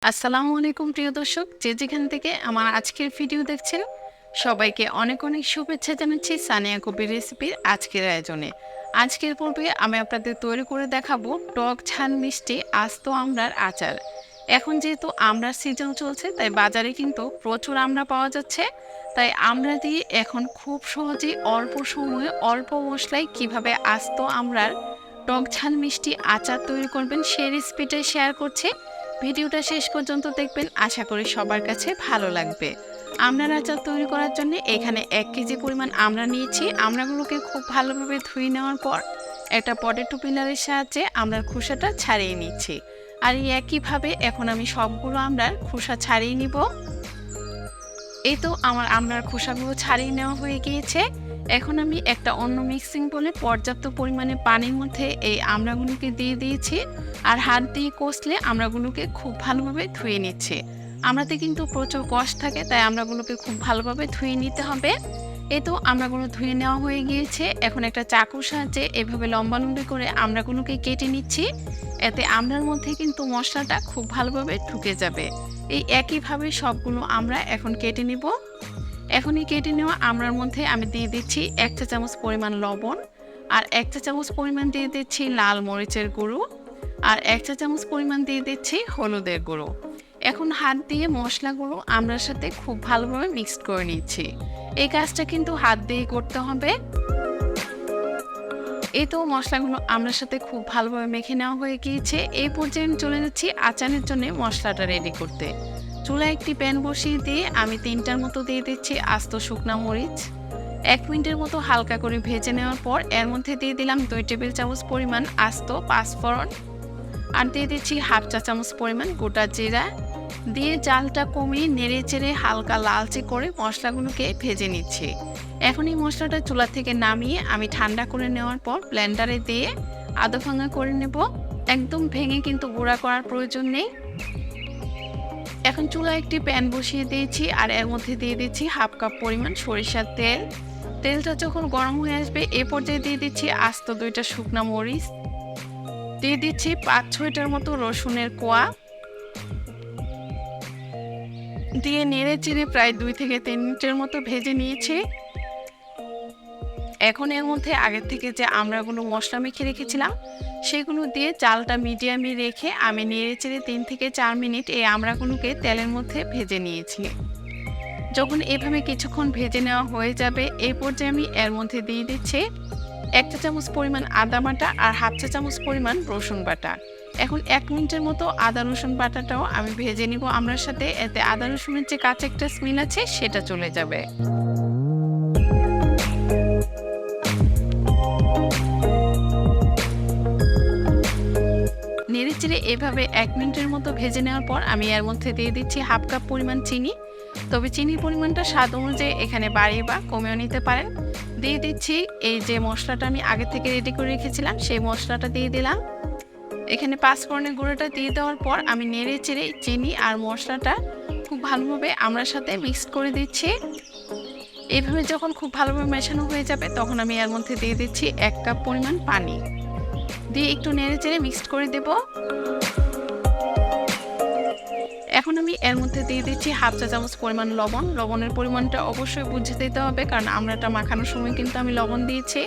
আসসালামু আলাইকুম প্রিয় দর্শক, যে যেখান থেকে আমার আজকের ভিডিও দেখছেন সবাইকে অনেক অনেক শুভেচ্ছা জানাচ্ছি সানিয়া কবির রেসিপির আজকের আয়োজনে। আজকের পর্বে আমি আপনাদের তৈরি করে দেখাবো টক ঝাল মিষ্টি আস্ত আমড়ার আচার। এখন যেহেতু আমড়ার সিজন চলছে, তাই বাজারে কিন্তু প্রচুর আমড়া পাওয়া যাচ্ছে। তাই আমড়া দিয়ে এখন খুব সহজেই অল্প সময়ে অল্প মশলায় কিভাবে আস্ত আমড়ার টক ঝাল মিষ্টি আচার তৈরি করবেন সেই রেসিপিটাই শেয়ার করছি। ভিডিওটা শেষ পর্যন্ত দেখবেন, আশা করি সবার কাছে ভালো লাগবে। আমড়ার আচার তৈরি করার জন্য এখানে 1 কেজি পরিমাণ আমড়া নিয়েছি। আমড়াগুলোকে খুব ভালোভাবে ধুয়ে নেওয়ার পর একটা পটেটো পিলারের সাহায্যে আমড়ার খোসাটা ছাড়িয়ে নিচ্ছি। আর এই একইভাবে এখন আমি সবগুলো আমড়ার খোসা ছাড়িয়ে নিব। এই তো আমার আমড়ার খোসাগুলো ছাড়িয়ে নেওয়া হয়ে গিয়েছে। এখন আমি একটা অন্য মিক্সিং বলে পর্যাপ্ত পরিমাণে পানির মধ্যে এই আমড়াগুলোকে দিয়ে দিয়েছি। আর হাত দিয়ে কষলে আমড়াগুলোকে খুব ভালোভাবে ধুয়ে নিচ্ছে। আমড়াতে কিন্তু প্রচুর কষ থাকে, তাই আমড়াগুলোকে খুব ভালোভাবে ধুয়ে নিতে হবে। এই তো আমড়াগুলো ধুয়ে নেওয়া হয়ে গিয়েছে। এখন একটা চাকুর সাহায্যে এভাবে লম্বা লম্বি করে আমড়াগুলোকে কেটে নিচ্ছি। এতে আমড়ার মধ্যে কিন্তু মশলাটা খুব ভালোভাবে ঢুকে যাবে। এই একইভাবে সবগুলো আমরা এখন কেটে নিব। এখনই কেটে নেওয়া আমড়ার মধ্যে আমি দিয়ে দিচ্ছি 1 চা চামচ পরিমাণ লবণ, আর 1 চা চামচ পরিমাণ দিয়ে দিচ্ছি লাল মরিচের গুঁড়ো, আর 1 চা চামচ পরিমাণ দিয়ে দিচ্ছি হলুদের গুঁড়ো। এখন হাত দিয়ে মশলাগুলো আমড়ার সাথে খুব ভালোভাবে মিক্সড করে নিচ্ছি। এই কাজটা কিন্তু হাত দিয়ে করতে হবে। এই তো মশলাগুলো আমড়ার সাথে খুব ভালোভাবে মেখে নেওয়া হয়ে গিয়েছে। এই পর্যায়ে আমি চলে যাচ্ছি আচারের জন্য মশলাটা রেডি করতে। চুলায় একটি প্যান বসিয়ে দিয়ে আমি 3টার মতো দিয়ে দিচ্ছি আস্ত শুকনা মরিচ। 1 মিনিটের মতো হালকা করে ভেজে নেওয়ার পর এর মধ্যে দিয়ে দিলাম 2 টেবিল চামচ পরিমাণ আস্ত পাঁচফোড়ন, আর দিয়ে দিচ্ছি 1/2 চা চামচ পরিমাণ গোটা জিরা। দিয়ে জালটা কমিয়ে নেড়ে চেড়ে হালকা লালচে করে মশলাগুলোকে ভেজে নিচ্ছি। এখন এই মশলাটা চুলা থেকে নামিয়ে আমি ঠান্ডা করে নেওয়ার পর ব্লেন্ডারে দিয়ে আধা ভাঙা করে নেব। একদম ভেঙে কিন্তু গুঁড়া করার প্রয়োজন নেই। এখন চুলায় একটি প্যান বসিয়ে দিয়েছি, আর এর মধ্যে দিয়ে দিচ্ছি 1/2 কাপ পরিমাণ সরিষার তেল। তেলটা যখন গরম হয়ে আসবে এ পর্যায়ে দিয়ে দিচ্ছি আস্ত 2টা শুকনা মরিচ, দিয়ে দিচ্ছি 5-6টার মতো রসুনের কোয়া, দিয়ে নেড়ে চেড়ে প্রায় 2 থেকে 3 মিনিটের মতো ভেজে নিয়েছি। এখন এর মধ্যে আগের থেকে যে আমড়াগুলো মশলা মেখে রেখেছিলাম সেগুলো দিয়ে জালটা মিডিয়ামে রেখে আমি নেড়ে চেড়ে 3 থেকে 4 মিনিট এই আমড়াগুলোকে তেলের মধ্যে ভেজে নিয়েছি। যখন এভাবে কিছুক্ষণ ভেজে নেওয়া হয়ে যাবে এই পর্যায়ে আমি এর মধ্যে দিয়ে দিচ্ছি 1 চা চামচ পরিমাণ আদা বাটা আর 1/2 চা চামচ পরিমাণ রসুন বাটা। এখন 1 মিনিটের মতো আদা রসুন বাটাটাও আমি ভেজে নিব আমড়ার সাথে। এতে আদা রসুনের যে কাঁচা একটা স্মেল আছে সেটা চলে যাবে। নেড়ে চেড়ে এভাবে 1 মিনিটের মতো ভেজে নেওয়ার পর আমি এর মধ্যে দিয়ে দিচ্ছি 1/2 কাপ পরিমাণ চিনি। তবে চিনির পরিমাণটা স্বাদ অনুযায়ী এখানে বাড়িয়ে বা কমেও নিতে পারেন। দিয়ে দিচ্ছি এই যে মশলাটা আমি আগে থেকে রেডি করে রেখেছিলাম সেই মশলাটা দিয়ে দিলাম। এখানে পাঁচফোড়নের গুঁড়োটা দিয়ে দেওয়ার পর আমি নেড়ে চেড়ে চিনি আর মশলাটা খুব ভালোভাবে আমড়ার সাথে মিক্সড করে দিচ্ছি। এইভাবে যখন খুব ভালোভাবে মেশানো হয়ে যাবে তখন আমি এর মধ্যে দিয়ে দিচ্ছি 1 কাপ পরিমাণ পানি, দিয়ে একটু নেড়ে চেড়ে মিক্সড করে দেব। এখন আমি এর মধ্যে দিয়ে দিচ্ছি 1/2 চা চামচ পরিমাণ লবণ। লবণের পরিমাণটা অবশ্যই বুঝে দিতে হবে, কারণ আমড়াটা মাখানোর সময় কিন্তু আমি লবণ দিয়েছি।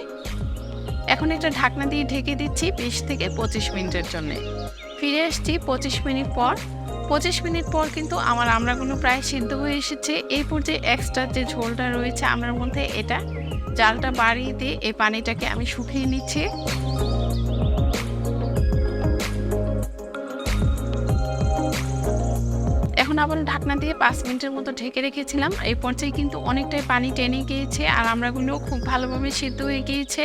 এখন একটা ঢাকনা দিয়ে ঢেকে দিচ্ছি 20 থেকে 25 মিনিটের জন্য। ফিরে আসছি 25 মিনিট পর। 25 মিনিট পর কিন্তু আমার আমড়াগুলো প্রায় সিদ্ধ হয়ে এসেছে। এই পর্যায়ে এক্সট্রা যে ঝোলটা রয়েছে আমড়ার মধ্যে এটা জালটা বাড়িয়ে দিয়ে এই পানিটাকে আমি শুকিয়ে নিচ্ছি। এখন আবার ঢাকনা দিয়ে 5 মিনিটের মতো ঢেকে রেখেছিলাম। এই পর্যায়ে কিন্তু অনেকটাই পানি টেনে গিয়েছে আর আমড়াগুলো খুব ভালোভাবে সিদ্ধ হয়ে গিয়েছে।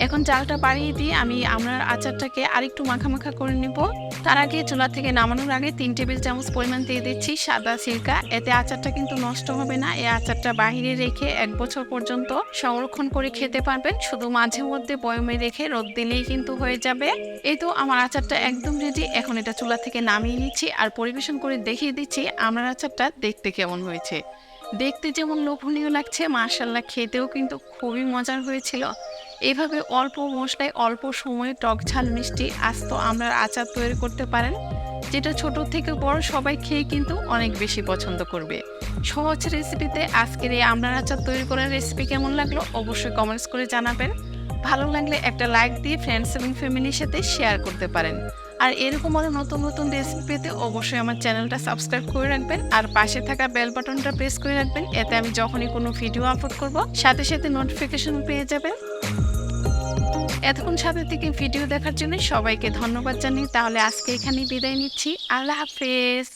এখন জালটা বাড়িয়ে দিয়ে আমি আমড়ার আচারটাকে আরেকটু মাখা মাখা করে নেব। তার আগে চুলা থেকে নামানোর আগে 3 টেবিল চামচ পরিমাণ দিয়ে দিচ্ছি সাদা সিরকা। এতে আচারটা কিন্তু নষ্ট হবে না। এই আচারটা বাহিরে রেখে 1 বছর পর্যন্ত সংরক্ষণ করে খেতে পারবেন। শুধু মাঝে মধ্যে বয়মে রেখে রোদ দিলেই কিন্তু হয়ে যাবে। এই তো আমার আচারটা একদম রেডি। এখন এটা চুলা থেকে নামিয়ে নিচ্ছি আর পরিবেশন করে দেখিয়ে দিচ্ছি আমড়ার আচারটা দেখতে কেমন হয়েছে। দেখতে যেমন লোভনীয় লাগছে, মাশাআল্লাহ খেতেও কিন্তু খুবই মজার হয়েছিল। এইভাবে অল্প মশলায় অল্প সময়ে টক ঝাল মিষ্টি আস্ত আমড়ার আচার তৈরি করতে পারেন, যেটা ছোট থেকে বড় সবাই খেয়ে কিন্তু অনেক বেশি পছন্দ করবে। সহজ রেসিপিতে আজকের এই আমড়ার আচার তৈরি করার রেসিপি কেমন লাগলো অবশ্যই কমেন্টস করে জানাবেন। ভালো লাগলে একটা লাইক দিয়ে ফ্রেন্ডস এবং ফ্যামিলির সাথে শেয়ার করতে পারেন। আর এরকম আরো নতুন নতুন রেসিপি পেতে অবশ্যই আমার চ্যানেলটা সাবস্ক্রাইব করে রাখবেন আর পাশে থাকা বেল বাটনটা প্রেস করে রাখবেন, এতে আমি যখনই কোনো ভিডিও আপলোড করব সাথে সাথে নোটিফিকেশন পেয়ে যাবেন। এতক্ষণ সাথে থেকে ভিডিও দেখার জন্য সবাইকে ধন্যবাদ জানাই। তাহলে আজকে এখানেই বিদায় নিচ্ছি। আল্লাহ হাফেজ।